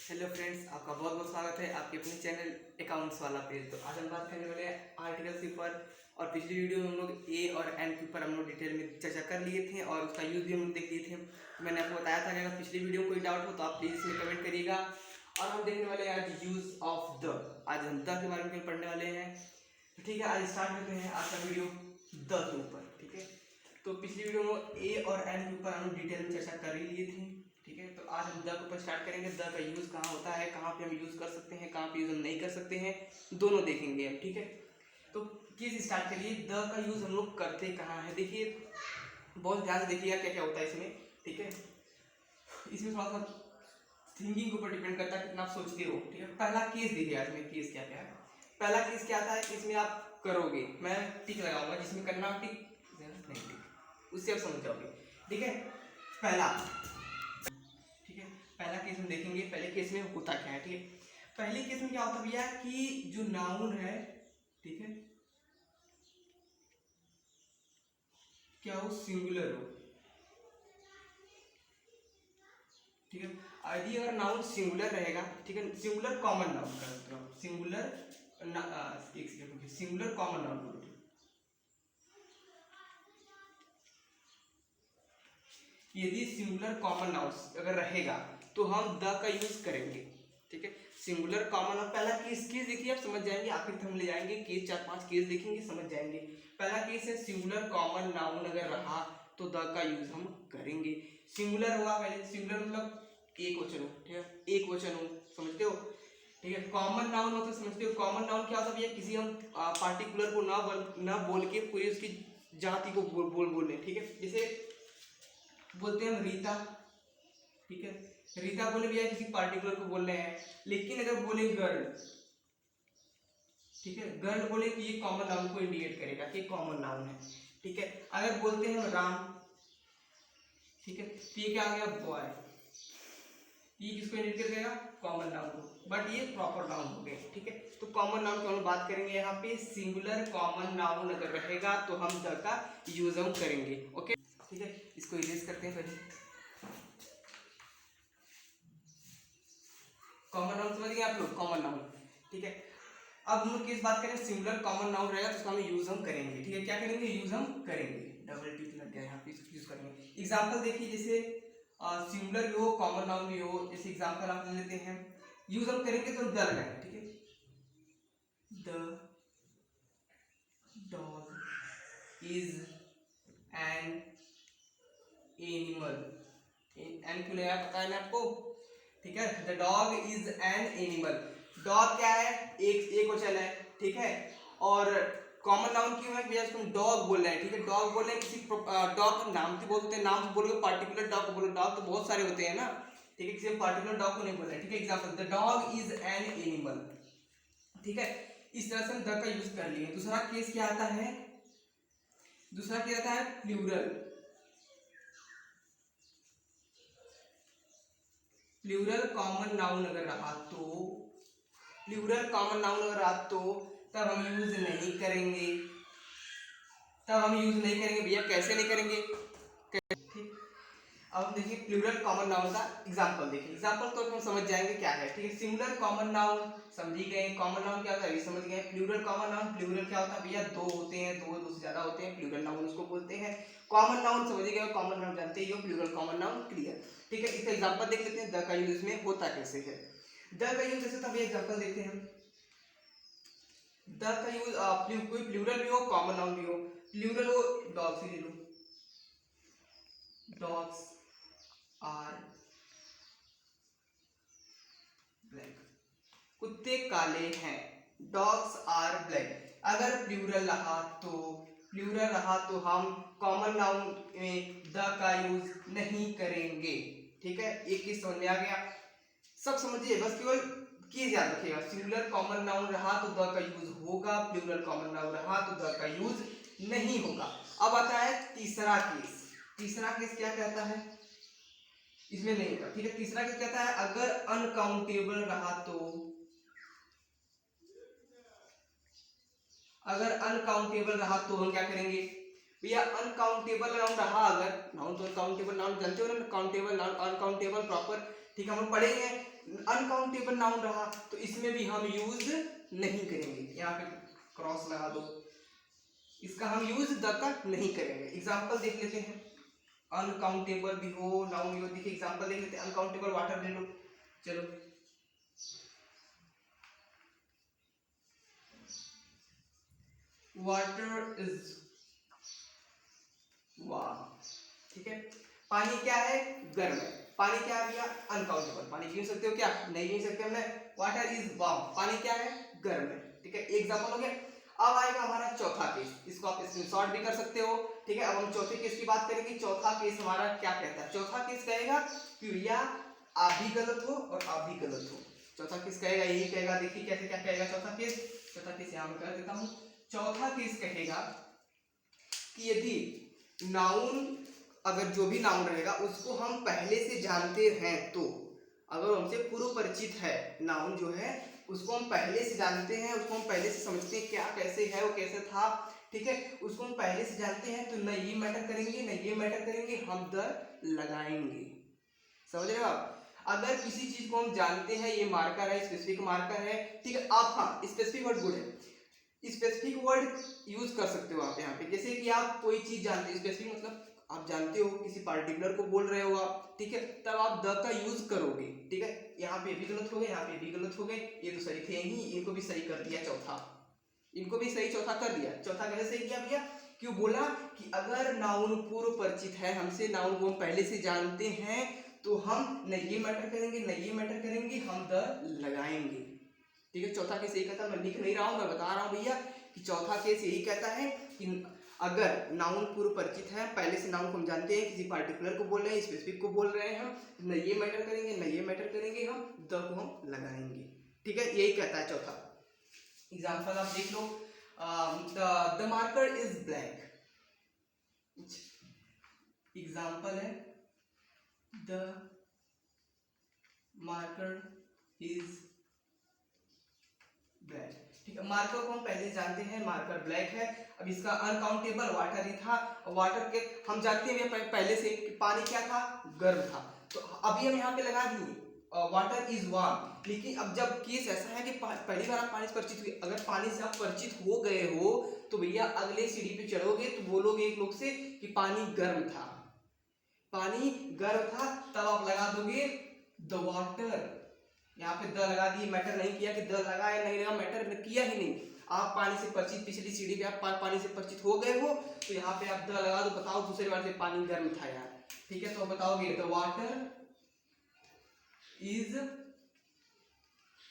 Hello friends, आपका बहुत बहुत स्वागत है आपके अपने चैनल अकाउंट्स वाला पे। तो आज हम बात करने वाले हैं आर्टिकल्स के ऊपर। और पिछली वीडियो में हम लोग ए और एन के ऊपर हम लोग डिटेल में चर्चा कर लिए थे और उसका यूज़ भी हम लोग देख लिए थे। तो मैंने आपको बताया था कि अगर पिछली वीडियो में कोई डाउट हो तो आप प्लीज़ इसमें कमेंट करिएगा। और हम देखने वाले हैं आज यूज़ ऑफ द। आज हम द के बारे में पढ़ने वाले हैं। तो ठीक है, आज स्टार्ट करते हैं आज का वीडियो द के ऊपर। ठीक है, तो पिछली वीडियो में ए और एन के ऊपर हम लोग डिटेल में चर्चा कर ही लिए थे। ठीक है, तो आज हम द के ऊपर स्टार्ट करेंगे। द का यूज़ कहाँ होता है, कहाँ पे हम यूज़ कर सकते हैं, कहाँ पे यूज़ हम नहीं कर सकते हैं, दोनों देखेंगे हम। ठीक है, तो किस स्टार्ट करिए, द का यूज़ हम लोग करते कहाँ है। देखिए, बहुत ध्यान से देखिएगा क्या क्या होता है इसमें। ठीक है, इसमें थोड़ा सा थिंकिंग के ऊपर डिपेंड करता है कितना आप सोचते हो। ठीक है, पहला केस देखिएगा, इसमें केस क्या क्या है। पहला केस क्या आता है कि इसमें आप करोगे, मैं टिक लगाऊंगा, जिसमें करना टिक नहीं टिक, उससे आप समझ जाओगे। ठीक है, पहला पहला केस हम देखेंगे। पहले केस में होता क्या है। ठीक है, पहले केस में क्या होता है भैया कि जो नाउन है, ठीक है, क्या वो सिंगुलर हो। ठीक है, यदि अगर नाउन सिंगुलर रहेगा, ठीक है, सिंगुलर कॉमन नाउन का मतलब सिंगुलर एक सेकंड, सिंगुलर कॉमन नाउन। यदि सिंगुलर कॉमन नाउन अगर रहेगा तो हम द का यूज करेंगे। ठीक है, सिंगुलर कॉमन नाउन। पहला केस देखिए, आप समझ जाएंगे, आखिर तक हम ले जाएंगे केस, 4-5 केस देखेंगे, समझ जाएंगे। पहला केस है सिंगुलर कॉमन नाउन अगर रहा तो द का यूज हम करेंगे। सिंगुलर हुआ, पहले सिंगुलर मतलब एक वचन हो। ठीक है, एक वचन हो, समझते हो। ठीक है, कॉमन नाउन हो तो समझते हो। कॉमन नाउन क्या होता है भैया, किसी हम पार्टिकुलर को ना बोल के पूरी उसकी जाति को बोल रहे। ठीक है, जैसे बोलते हैं रीता। ठीक है, रीता बोले भैया किसी पार्टिकुलर को बोल रहे हैं। लेकिन अगर बोले गर्ल, ठीक है, गर्ल बोले कि ये कॉमन नाउन को इंडिकेट करेगा कि कॉमन नाउन है। ठीक है, अगर बोलते हैं राम, ठीक है, तो ये क्या आ गया, बॉय। ये किसको इंडिकेट करेगा, कॉमन नाउन को, बट ये प्रॉपर नाउन हो गए। ठीक है, तो कॉमन नाउन की हम बात करेंगे यहाँ पे। सिंगुलर कॉमन नाउन अगर रहेगा तो हम द का यूज हम करेंगे। ओके, ठीक है, इसको इरेज करते हैं पहले। कॉमन नाउन समझ गए आप लोग, कॉमन नाउन। ठीक है, अब हम लोग किस बात करें, सिंगुलर कॉमन नाउन रहेगा तो उसका हम यूज हम करेंगे। ठीक है, क्या करेंगे, यूज हम करेंगे। डबल टिक लग गया यहाँ पे, यूज करेंगे। एग्जांपल देखिए, जैसे सिंगुलर भी हो, कॉमन नाउन भी हो। जैसे एग्जांपल आप ले लेते हैं, यूज हम करेंगे तो द लगाएंगे। ठीक है, the dog is an animal. An क्यों लगाया पता है ना आपको। ठीक है, the dog is an animal. Dog क्या है, एक वचन है। ठीक है, और कॉमन नाउन क्यों है भैया, इसको डॉग बोल रहे हैं। ठीक है, डॉग बोल रहे हैं, किसी डॉग का नाम से बोलते हैं, नाम से बोलोगे, पार्टिकुलर डॉग को बोलो। डॉग तो बहुत सारे होते हैं ना। ठीक है, किसी पार्टिकुलर डॉग को नहीं बोल रहे हैं। ठीक है, example the dog is an animal. ठीक है, इस तरह से हम द का यूज कर लिए। दूसरा केस क्या आता है, दूसरा क्या आता है, प्लूरल। प्लूरल कॉमन नाउन अगर रहा तो, प्लूरल कॉमन नाउन अगर रहा तो तब हम यूज नहीं करेंगे। तब हम यूज नहीं करेंगे भैया, कैसे नहीं करेंगे। ठीक, अब हम देखिए प्लूरल कॉमन नाउन का एग्जांपल देखिए। एग्जांपल तो हम समझ जाएंगे क्या है। ठीक है, सिंगुलर कॉमन नाउन समझ गए, कॉमन नाउन क्या होता है ये समझ गए। प्लूरल कॉमन नाउन, प्लूरल क्या होता है भैया, दो होते हैं, दो से ज्यादा होते हैं, प्लूरल नाउन उसको बोलते हैं। कॉमन नाउन समझ गए, कॉमन नाउन जानते ही हो, प्लूरल कॉमन नाउन क्लियर। ठीक है, इसका एग्जांपल देख लेते हैं द का यूज इसमें होता कैसे है। द का यूज जैसे तभी एग्जांपल देखते हैं। द का यूज कोई प्लूरल भी हो, कॉमन नाउन भी हो। प्लूरल हो, डॉग्स ही ले लो, डॉग्स आर ब्लैक, कुत्ते काले हैं। Dogs are black. अगर प्लूरल रहा तो, प्लूरल रहा तो हम कॉमन नाउन में द का यूज नहीं करेंगे। ठीक है, एक ही समझ में आ गया, सब समझिए, बस केवल की याद रखिएगा। सिंगुलर कॉमन नाउन रहा तो द का यूज होगा, प्लूरल कॉमन नाउन रहा तो द का यूज नहीं होगा। अब आता है तीसरा केस। तीसरा केस क्या कहता है, इसमें नहीं होगा। ठीक है, तीसरा केस कहता है अगर अनकाउंटेबल रहा तो, अगर अनकाउंटेबल रहा तो हम क्या करेंगे भैया, अनकाउंटेबल नाउन रहा, अगर नाउन तो अनकाउंटेबल नाउन जानते हो ना, काउंटेबल नाउन, अनकाउंटेबल प्रॉपर ठीक है, हम लोग पढ़े हैं। अनकाउंटेबल नाउन रहा तो इसमें भी हम यूज नहीं करेंगे, यहाँ पे क्रॉस लगा दो, इसका हम यूज द का नहीं करेंगे। एग्जाम्पल देख लेते हैं, अनकाउंटेबल भी हो नाउन भी हो। देखिए एग्जाम्पल देख लेते हैं, अनकाउंटेबल वाटर ले लो, चलो वाटर इज वार्म, ठीक है। पानी क्या है, गर्म है। पानी क्या है भैया, अनकाउंटेबल। पानी गिन सकते हो क्या, नहीं गिन सकते हमने। वाटर इज वार्म, पानी क्या है, गर्म है, ठीक है। एग्जाम्पल हो गया। अब आएगा हमारा चौथा केस, इसको आप स्क्रीनशॉट भी कर सकते हो, ठीक है। अब हम चौथे केस की बात करेंगे। चौथा केस हमारा क्या कहता है, चौथा केस कहेगा कि भैया आप भी गलत हो और आप भी गलत हो। चौथा केस कहेगा यही कहेगा, देखिए कैसे क्या कहेगा चौथा केस। चौथा केस यहाँ मैं कर देता हूँ। चौथा केस कहेगा कि यदि नाउन, अगर जो भी नाउन रहेगा उसको हम पहले से जानते हैं तो, अगर हमसे पूर्व परिचित है नाउन जो है उसको हम पहले से जानते हैं, उसको हम पहले से समझते हैं क्या कैसे है, वो कैसे था, ठीक है, उसको हम पहले से जानते हैं तो न ये मैटर करेंगे न ये मैटर करेंगे, हम द लगाएंगे। समझ रहे हो आप। अगर किसी चीज को हम जानते हैं, ये मार्कर है, स्पेसिफिक मार्कर है, ठीक है। आप हाँ स्पेसिफिक वर्ड गुड है, स्पेसिफिक वर्ड यूज कर सकते हो आप यहाँ पे। जैसे कि आप कोई चीज जानते हो, स्पेसिफिक मतलब आप जानते हो किसी पार्टिकुलर को बोल रहे हो आप, ठीक है, तब आप द का यूज करोगे, ठीक है। यहाँ पे भी गलत हो गए, यहाँ पे भी गलत हो गए, ये तो सही थे ही, इनको भी सही कर दिया चौथा, इनको भी सही चौथा कर दिया। चौथा कैसे सही किया भैया, क्यों बोला कि अगर नाउन पूर्व परिचित है हमसे, नाउन को हम पहले से जानते हैं तो हम न ये मैटर करेंगे न ये मैटर करेंगे, हम द लगाएंगे, ठीक है। चौथा केस यही कहता है, मैं लिख नहीं रहा हूं, मैं बता रहा हूं भैया कि चौथा केस यही कहता है कि अगर नाउन पूर्व परिचित है, पहले से नाउन को हम जानते हैं, किसी पार्टिकुलर को बोल रहे हैं, स्पेसिफिक को बोल रहे हैं हम, न ये मैटर करेंगे न ये मैटर करेंगे, हम द को हम लगाएंगे, ठीक है। यही कहता है चौथा। एग्जाम्पल आप देख लो, the marker is black. Example है द मार्कर इज ब्लैक, ठीक है। मार्कर को हम पहले जानते हैं, मार्कर ब्लैक है। अब इसका अनकाउंटेबल वाटर ही था, वाटर के हम जानते हैं पहले से कि पानी क्या था, गर्म था, तो अभी हम यहाँ पे लगा दिए वाटर इज वार्म। लेकिन अब जब केस ऐसा है कि पहली बार आप पानी से परिचित हुए, अगर पानी से आप परिचित हो गए हो तो भैया अगले सीढ़ी पे चढ़ोगे तो बोलोगे एक लोग से कि पानी गर्म था, पानी गर्म था, तब आप लगा दोगे द वाटर। यहाँ पे द लगा दिए, मैटर नहीं किया कि द लगा या नहीं लगा, मैटर किया ही नहीं। आप पानी से परिचित, पिछली सीढ़ी पे आप पानी से परिचित हो गए हो तो यहाँ पे आप द लगा दो, बताओ दूसरी बार से पानी गर्म था यार, ठीक है। तो बताओगे द वाटर इज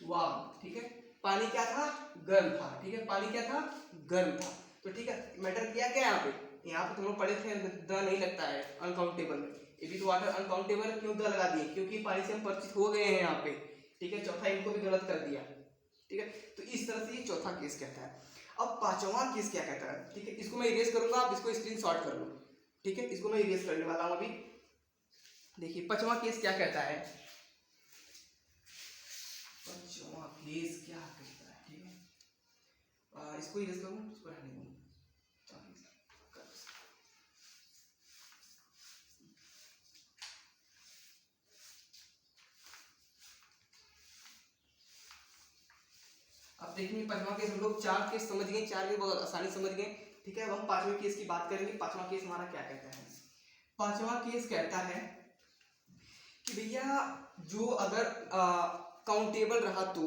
वार्म, ठीक है। पानी क्या था, गर्म था, ठीक है, पानी क्या था, गर्म था, तो ठीक है। मैटर किया क्या यहाँ पे, यहाँ पे तुम लोग पढ़े थे द नहीं लगता है अनकाउंटेबल में, ये भी तो वाटर अनकाउंटेबल है, क्यों द लगा दिए, क्योंकि पानी से हम परिचित हो गए हैं यहाँ पे, ठीक है। चौथा इनको भी गलत कर दिया, ठीक है। तो इस तरह से ये चौथा केस कहता है। अब पांचवा केस क्या कहता है, ठीक है, इसको मैं इरेज करूंगा, आप इसको स्क्रीनशॉट कर लो, ठीक है। इसको मैं इरेज करने वाला हूं अभी। देखिए पांचवा केस क्या कहता है, पांचवा केस क्या कहता है, ठीक है। इसको इरेज करूं, इसको रहने दूं। अब देखेंगे पांचवा केस, हम लोग चार केस समझ गए, चार केस बहुत आसानी समझ गए, ठीक है। अब हम पांचवें केस की बात करेंगे। पांचवा केस हमारा क्या कहता है, पांचवा केस कहता है कि भैया जो अगर काउंटेबल रहा तो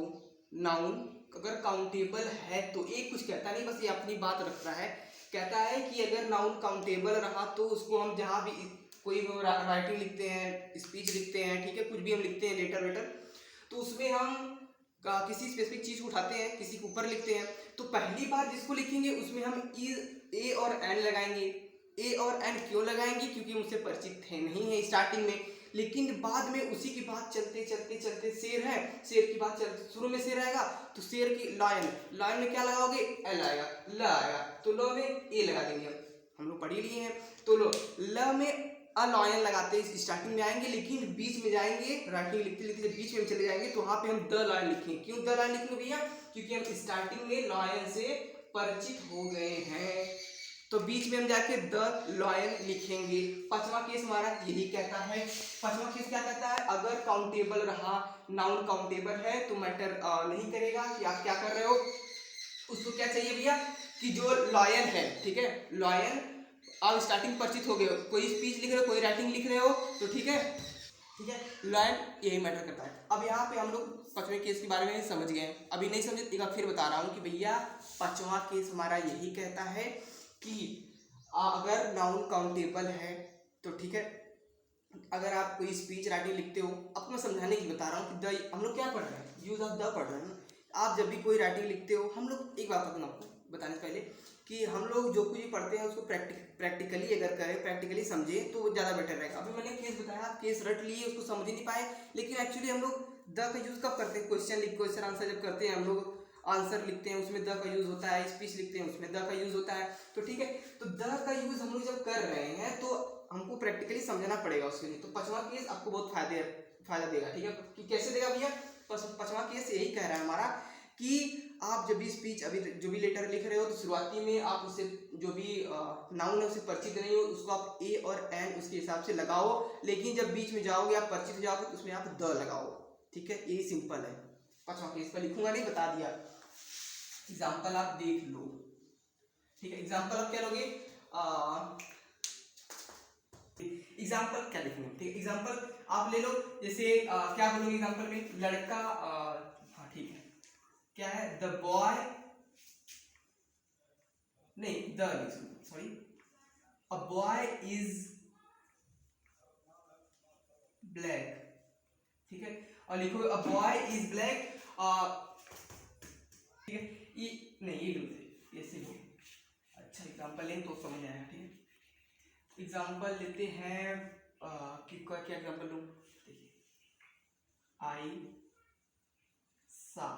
नाउन अगर काउंटेबल है तो, एक कुछ कहता नहीं, बस ये अपनी बात रखता है। कहता है कि अगर नाउन काउंटेबल रहा तो उसको हम जहाँ भी कोई राइटिंग लिखते हैं, स्पीच लिखते हैं, ठीक है, कुछ भी हम लिखते हैं, लेटर वेटर, तो उसमें हम किसी स्पेसिफिक चीज को उठाते हैं, किसी के ऊपर लिखते हैं, तो पहली बार जिसको लिखेंगे उसमें हम ए और एन लगाएंगे। ए और एन क्यों लगाएंगे, क्योंकि उनसे परिचित थे नहीं है स्टार्टिंग में, लेकिन बाद में उसी की बात चलते चलते चलते, शेर है, शेर की बात चलते, शुरू में शेर आएगा तो शेर की लायन, लायन में क्या लगाओगे, एल आएगा, ल आएगा, तो ल में ए लगा देंगे। हम लोग पढ़ ही लिए हैं, तो ल में अलायन लगाते हैं, स्टार्टिंग में आएंगे लेकिन बीच में जाएंगे, राइटिंग लिखते लिखते बीच में चले जाएंगे, तो वहां पे हम द लायन लिखेंगे। क्यों द लायन लिखेंगे भैया, क्योंकि हम स्टार्टिंग में लायन से परिचित हो गए हैं, तो बीच में हम जाके द लॉयन लिखेंगे। पांचवा केस हमारा यही कहता है। पांचवा केस क्या कहता है, अगर काउंटेबल रहा, नाउन काउंटेबल है तो मैटर नहीं करेगा कि आप क्या कर रहे हो। उसको क्या चाहिए भैया कि जो लॉयन है, ठीक है, लॉयन आप स्टार्टिंग परिचित हो गए हो, कोई स्पीच लिख रहे हो, कोई राइटिंग लिख रहे हो, तो ठीक है, ठीक है, लॉयन यही मैटर करता है। अब यहाँ पे हम लोग पांचवें केस के बारे में समझ गए। अभी नहीं समझे एक बार फिर बता रहा हूँ कि भैया पांचवा केस हमारा यही कहता है कि अगर नाउन काउंटेबल है तो ठीक है, अगर आप कोई स्पीच राइटिंग लिखते हो, अब मैं समझाने की बता रहा हूँ कि द हम लोग क्या पढ़ रहे हैं, यूज ऑफ द पढ़ रहे हैं ना। आप जब भी कोई राइटिंग लिखते हो, हम लोग एक बात बताऊँ आपको बताने से पहले कि हम लोग जो कुछ भी पढ़ते हैं उसको प्रैक्टिकली अगर करें, प्रैक्टिकली समझें तो वो ज़्यादा बेटर रहेगा। अभी मैंने केस बताया, आप केस रट लिए, उसको समझ ही नहीं पाए, लेकिन एक्चुअली हम लोग द का यूज़ कब करते हैं, क्वेश्चन आंसर जब करते हैं हम लोग, आंसर लिखते हैं उसमें द का यूज़ होता है, स्पीच लिखते हैं उसमें द का यूज़ होता है, तो ठीक है। तो द का यूज़ हम लोग जब कर रहे हैं तो हमको प्रैक्टिकली समझना पड़ेगा उसके लिए। तो पांचवा केस आपको बहुत फायदा देगा, ठीक है। कि कैसे देगा भैया, पांचवा केस यही कह रहा है हमारा कि आप जब भी स्पीच, अभी जो भी लेटर लिख रहे हो, तो शुरुआती में आप उससे जो भी नाउन है उससे परिचित नहीं हो, उसको आप ए और एन उसके हिसाब से लगाओ, लेकिन जब बीच में जाओगे, आप परिचित हो जाओगे, तो उसमें आप द लगाओ, ठीक है। यही सिंपल है। पांचवा केस पर लिखूंगा नहीं, बता दिया। एग्जाम्पल आप देख लो, ठीक है। एग्जाम्पल आप क्या लोगे, एग्जाम्पल क्या लिखेंगे, ठीक है। एग्जाम्पल आप ले लो, जैसे क्या बोलोगे एग्जाम्पल में, लड़का, हाँ ठीक है, क्या है, द बॉय, नहीं the, sorry, a boy is black, ठीक है। और लिखो अ बॉय इज ब्लैक, ठीक है। ये नहीं, ये गलत है, ऐसे हो। अच्छा एग्जाम्पल लें तो समझ आएगा, ठीक है। एग्जाम्पल लेते हैं, कि क्या एग्जाम्पल लूँ, देखिए, आई सा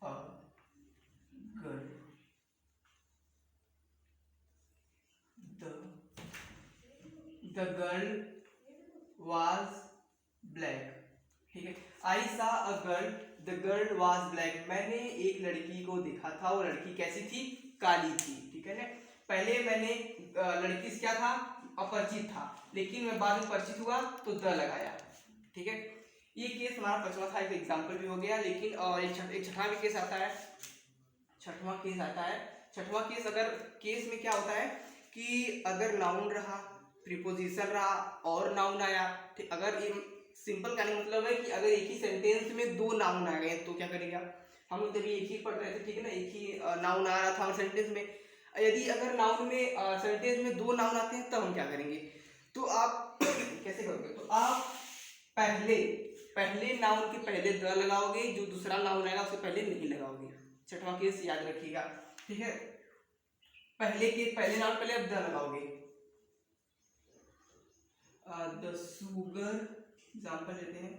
a girl, the girl was black, ठीक है। आई सा a girl, the girl was black, मैंने एक लड़की को देखा था, वो लड़की कैसी थी, काली थी, ठीक है ना। पहले मैंने लड़की से क्या था, अपरिचित था, लेकिन मैं बाद में परिचित हुआ तो द लगाया, ठीक है। ये केस हमारा पांचवा था, एक एग्जाम्पल भी हो गया। लेकिन एक छठवां भी केस आता है, छठवां केस आता है। छठवां केस, अगर केस में क्या होता है कि अगर नाउन रहा, प्रीपोजिशन रहा और नाउन आया, ठीक। अगर ये सिंपल का मतलब है कि अगर एक ही सेंटेंस में दो नाउन आ गए तो क्या करेगा, हम लोग तभी एक ही पढ़ रहे थे, ठीक है ना, एक ही नाउन आ रहा था सेंटेंस में। यदि अगर नाउन में सेंटेंस में दो नाउन आते हैं तब हम क्या करेंगे, तो आप कैसे करोगे, तो आप पहले नाउन के पहले द लगाओगे, जो दूसरा नाउन आएगा उससे पहले नहीं लगाओगे। छठवां केस याद रखिएगा, ठीक है। पहले नाउन पहले अब द लगाओगे। द सुगर, एग्जाम्पल लेते हैं,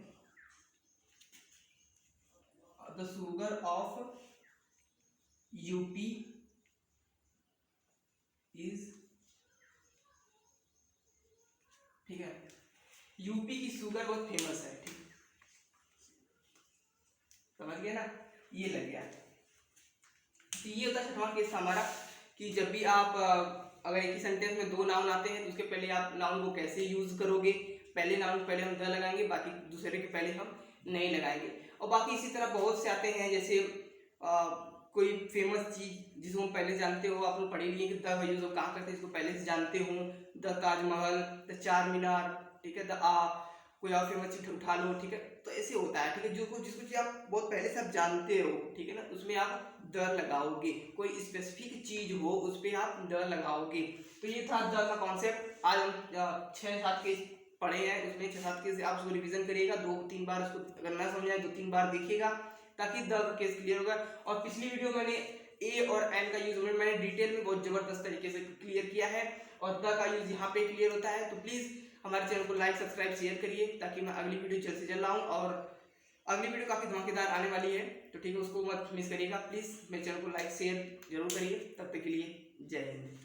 the sugar of UP is, ठीक है। यूपी की शुगर बहुत फेमस है, ठीक, समझ गए ना, ये लग गया। तो ये होता है छठवां केस हमारा कि जब भी आप अगर एक ही सेंटेंस में दो नाउन आते हैं तो उसके पहले आप नाउन को कैसे यूज करोगे, पहले नाउन पहले हम द लगाएंगे, बाकी दूसरे के पहले हम नहीं लगाएंगे। और बाकी इसी तरह बहुत से आते हैं, जैसे कोई फेमस चीज जिसको हम पहले जानते हो, आप लोग पढ़े लिए कि द का यूज कहाँ करते हैं, इसको पहले से जानते हो, द ताजमहल, द चार मीनार, ठीक है, कोई और फेमस चीज उठा लो, ठीक है। तो ऐसे होता है, ठीक है, जिसको चीज आप बहुत पहले से आप जानते हो, ठीक है ना, उसमें आप द लगाओगे। कोई स्पेसिफिक चीज हो उस पर आप द लगाओगे। तो ये था द का कॉन्सेप्ट। आज हम 6-7 केस पढ़े हैं, उसमें 6-7 केस आप उसको रिवीजन करिएगा, 2-3 बार उसको अगर ना समझ आए 2-3 बार देखिएगा, ताकि द का केस क्लियर होगा। और पिछली वीडियो मैंने ए और एन का यूज मैंने डिटेल में बहुत जबरदस्त तरीके से क्लियर किया है, और द का यूज यहाँ पे क्लियर होता है। तो प्लीज हमारे चैनल को लाइक, सब्सक्राइब, शेयर करिए, ताकि मैं अगली वीडियो जल्द से जल्द लाऊं। और अगली वीडियो काफी धमाकेदार आने वाली है, तो ठीक है, उसको मत मिस करिएगा प्लीज। मेरे चैनल को लाइक शेयर जरूर करिए। तब तक के लिए जय हिंद।